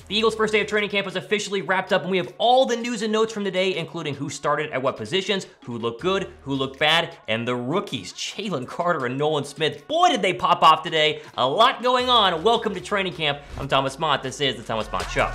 The Eagles' first day of training camp was officially wrapped up, and we have all the news and notes from the day, including who started at what positions, who looked good, who looked bad, and the rookies, Jalen Carter and Nolan Smith. Boy, did they pop off today. A lot going on. Welcome to training camp. I'm Thomas Mott. This is the Thomas Mott Show.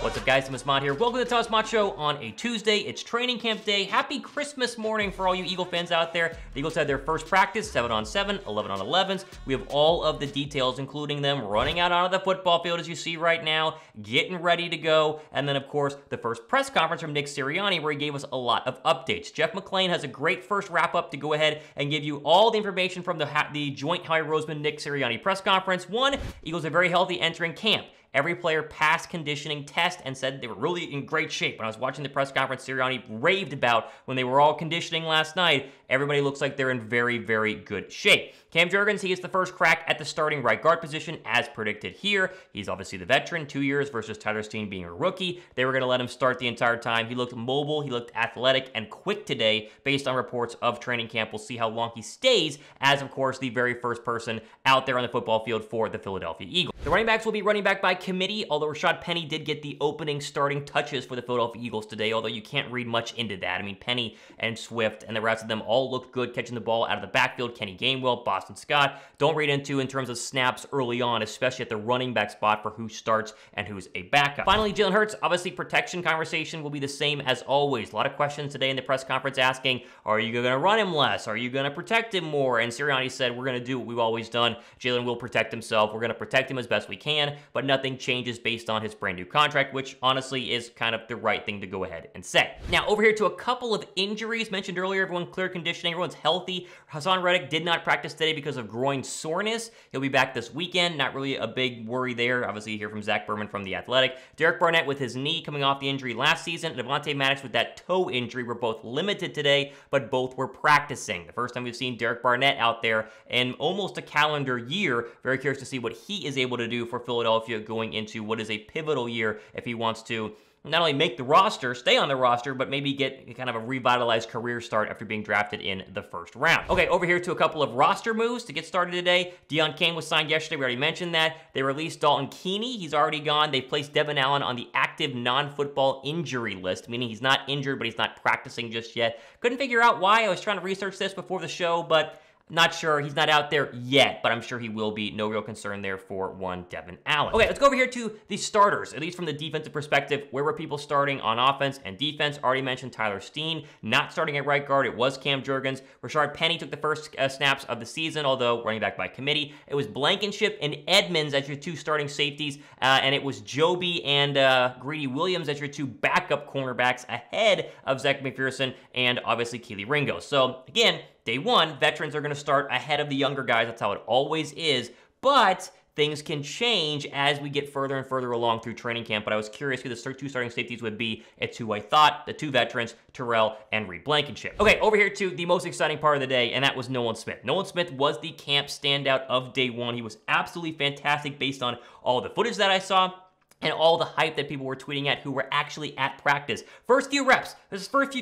What's up, guys? Thomas Mott here. Welcome to the Thomas Mott Show on a Tuesday. It's training camp day. Happy Christmas morning for all you Eagle fans out there. The Eagles had their first practice, 7-on-7, 11-on-11s. We have all of the details, including them running out onto the football field, as you see right now, getting ready to go, and then, of course, the first press conference from Nick Sirianni, where he gave us a lot of updates. Jeff McClain has a great first wrap-up to go ahead and give you all the information from the joint Howie Roseman-Nick Sirianni press conference. One, Eagles are very healthy entering camp. Every player passed conditioning test and said they were really in great shape. When I was watching the press conference, Sirianni raved about when they were all conditioning last night. Everybody looks like they're in very, very good shape. Cam Jurgens, he gets the first crack at the starting right guard position, as predicted here. He's obviously the veteran, 2 years versus Tyler Steen being a rookie. They were going to let him start the entire time. He looked mobile, he looked athletic and quick today, based on reports of training camp. We'll see how long he stays as, of course, the very first person out there on the football field for the Philadelphia Eagles. The running backs will be running back by committee, although Rashad Penny did get the opening starting touches for the Philadelphia Eagles today, although you can't read much into that. I mean, Penny and Swift and the rest of them all looked good catching the ball out of the backfield. Kenny Gainwell, Boston Scott, don't read into in terms of snaps early on, especially at the running back spot for who starts and who's a backup. Finally, Jalen Hurts, obviously protection conversation will be the same as always. A lot of questions today in the press conference asking, are you going to run him less? Are you going to protect him more? And Sirianni said, we're going to do what we've always done. Jalen will protect himself. We're going to protect him as best we can, but nothing changes based on his brand new contract, which honestly is kind of the right thing to go ahead and say. Now, over here to a couple of injuries mentioned earlier. Everyone clear conditioning. Everyone's healthy. Haason Reddick did not practice today because of groin soreness. He'll be back this weekend. Not really a big worry there. Obviously, you hear from Zach Berman from The Athletic. Barnett with his knee coming off the injury last season, and Avonte Maddox with that toe injury were both limited today, but both were practicing. The first time we've seen Barnett out there in almost a calendar year. Very curious to see what he is able to do for Philadelphia going into what is a pivotal year if he wants to not only make the roster, stay on the roster, but maybe get kind of a revitalized career start after being drafted in the first round. Okay, over here to a couple of roster moves to get started today. Deon Cain was signed yesterday. We already mentioned that. They released Dalton Keeney. He's already gone. They placed Devin Allen on the active non-football injury list, meaning he's not injured, but he's not practicing just yet. Couldn't figure out why. I was trying to research this before the show, but not sure. He's not out there yet, but I'm sure he will be. No real concern there for one Devin Allen. Okay, let's go over here to the starters, at least from the defensive perspective. Where were people starting on offense and defense? Already mentioned Tyler Steen, not starting at right guard. It was Cam Jurgens. Rashard Penny took the first snaps of the season, although running back by committee. It was Blakenship and Edmonds as your two starting safeties, and it was Joby and Greedy Williams as your two backup cornerbacks ahead of Zach McPherson and obviously Keely Ringo. So again, day one, veterans are going to start ahead of the younger guys. That's how it always is. But things can change as we get further and further along through training camp. But I was curious who the two starting safeties would be. It's who I thought, the two veterans, Terrell and Reed Blakenship. Okay, over here to the most exciting part of the day, and that was Nolan Smith. Nolan Smith was the camp standout of day one. He was absolutely fantastic based on all the footage that I saw and all the hype that people were tweeting at who were actually at practice. First few reps. This is first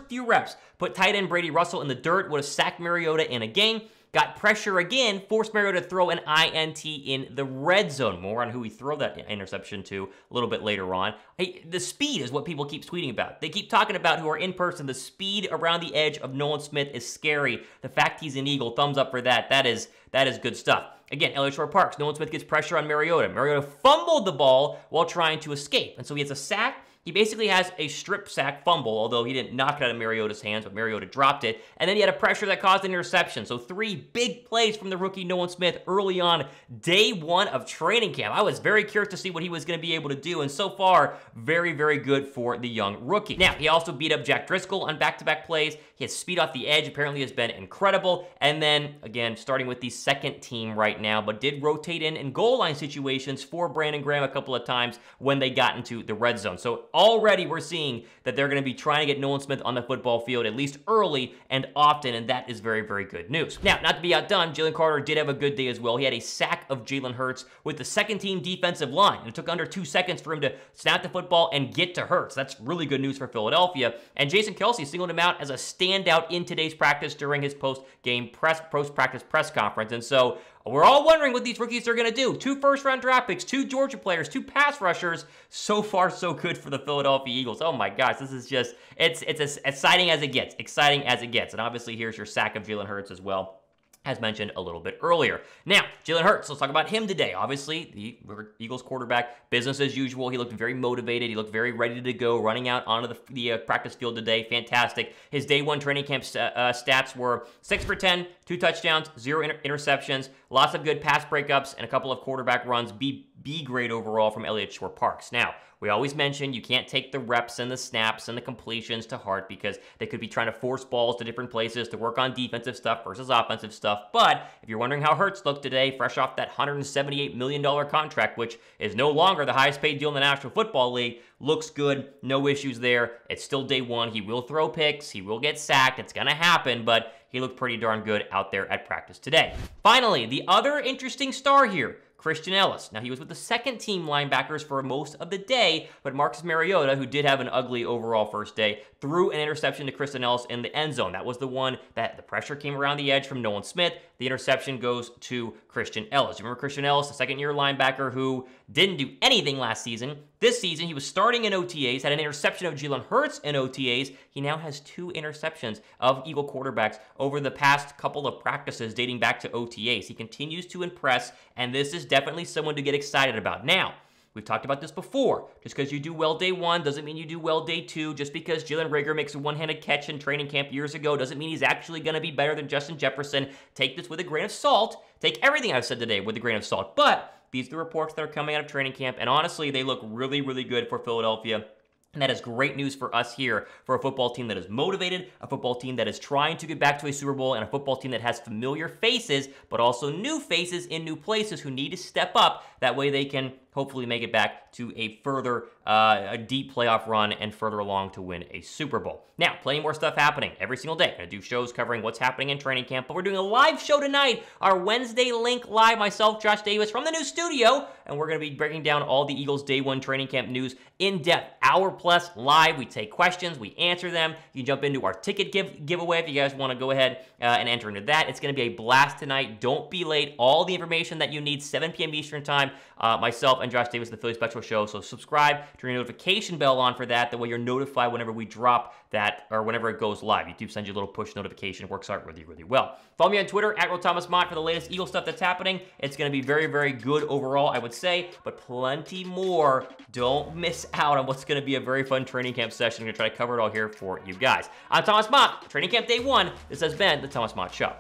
few reps. Put tight end Brady Russell in the dirt, would have sacked Mariota in a game. Got pressure again, forced Mariota to throw an INT in the red zone. More on who he threw that interception to a little bit later on. Hey, the speed is what people keep tweeting about. They keep talking about who are in person. The speed around the edge of Nolan Smith is scary. The fact he's an Eagle, thumbs up for that. That is good stuff. Again, Elliott Shore Parks. Nolan Smith gets pressure on Mariota. Mariota fumbled the ball while trying to escape, and so he has a sack. He basically has a strip sack fumble, although he didn't knock it out of Mariota's hands, but Mariota dropped it. And then he had a pressure that caused an interception. So 3 big plays from the rookie Nolan Smith early on day one of training camp. I was very curious to see what he was going to be able to do, and so far, very, very good for the young rookie. Now, he also beat up Jack Driscoll on back-to-back plays. His speed off the edge apparently has been incredible. And then, again, starting with the second team right now, but did rotate in goal line situations for Brandon Graham a couple of times when they got into the red zone. So already we're seeing that they're going to be trying to get Nolan Smith on the football field at least early and often, and that is very, very good news. Now, not to be outdone, Jalen Carter did have a good day as well. He had a sack of Jalen Hurts with the second-team defensive line, and it took under 2 seconds for him to snap the football and get to Hurts. That's really good news for Philadelphia, and Jason Kelce singled him out as a stand standout in today's practice during his post-practice press conference. And so we're all wondering what these rookies are going to do. 2 first-round draft picks, 2 Georgia players, 2 pass rushers. So far, so good for the Philadelphia Eagles. Oh my gosh, this is just, it's as exciting as it gets. Exciting as it gets. And obviously, here's your sack of Jalen Hurts as well, as mentioned a little bit earlier. Now, Jalen Hurts, let's talk about him today. Obviously, the Eagles quarterback, business as usual. He looked very motivated. He looked very ready to go, running out onto the practice field today. Fantastic. His day 1 training camp stats were 6 for 10, 2 touchdowns, 0 interceptions, lots of good pass breakups, and a couple of quarterback runs. B grade overall from Elliott Shore-Parks. Now, we always mention you can't take the reps and the snaps and the completions to heart because they could be trying to force balls to different places to work on defensive stuff versus offensive stuff. But if you're wondering how Hurts looked today, fresh off that $178 million contract, which is no longer the highest paid deal in the National Football League, looks good, no issues there. It's still day 1. He will throw picks. He will get sacked. It's going to happen, but he looked pretty darn good out there at practice today. Finally, the other interesting star here, Christian Ellis. Now, he was with the second-team linebackers for most of the day, but Marcus Mariota, who did have an ugly overall first day, threw an interception to Christian Ellis in the end zone. That was the one that the pressure came around the edge from Nolan Smith. The interception goes to Christian Ellis. You remember Christian Ellis, the second-year linebacker who didn't do anything last season. This season, he was starting in OTAs, had an interception of Jalen Hurts in OTAs. He now has 2 interceptions of Eagle quarterbacks over the past couple of practices dating back to OTAs. He continues to impress, and this is definitely someone to get excited about. Now, we've talked about this before. Just because you do well day 1 doesn't mean you do well day 2. Just because Jalen Reagor makes a one-handed catch in training camp years ago doesn't mean he's actually going to be better than Justin Jefferson. Take this with a grain of salt. Take everything I've said today with a grain of salt. But these are the reports that are coming out of training camp, and honestly, they look really, really good for Philadelphia. And that is great news for us here, for a football team that is motivated, a football team that is trying to get back to a Super Bowl, and a football team that has familiar faces, but also new faces in new places who need to step up. That way they can hopefully make it back to a further, a deep playoff run and further along to win a Super Bowl. Now, plenty more stuff happening every single day. I'm going to do shows covering what's happening in training camp, but we're doing a live show tonight, our Wednesday Link Live, myself, Josh Davis, from the new studio, and we're going to be breaking down all the Eagles Day 1 training camp news in depth, hour plus live. We take questions, we answer them. You can jump into our ticket giveaway if you guys want to go ahead and enter into that. It's going to be a blast tonight. Don't be late. All the information that you need, 7 p.m. Eastern time. Myself and Josh Davis, the Philly Special Show. So subscribe, turn your notification bell on for that. That way you're notified whenever we drop that or whenever it goes live. YouTube sends you a little push notification. It works out really, really well. Follow me on Twitter, @RealThomasMott, for the latest Eagle stuff that's happening. It's going to be very, very good overall, I would say, but plenty more. Don't miss out on what's going to be a very fun training camp session. I'm going to try to cover it all here for you guys. I'm Thomas Mott, Training Camp Day 1. This has been The Thomas Mott Show.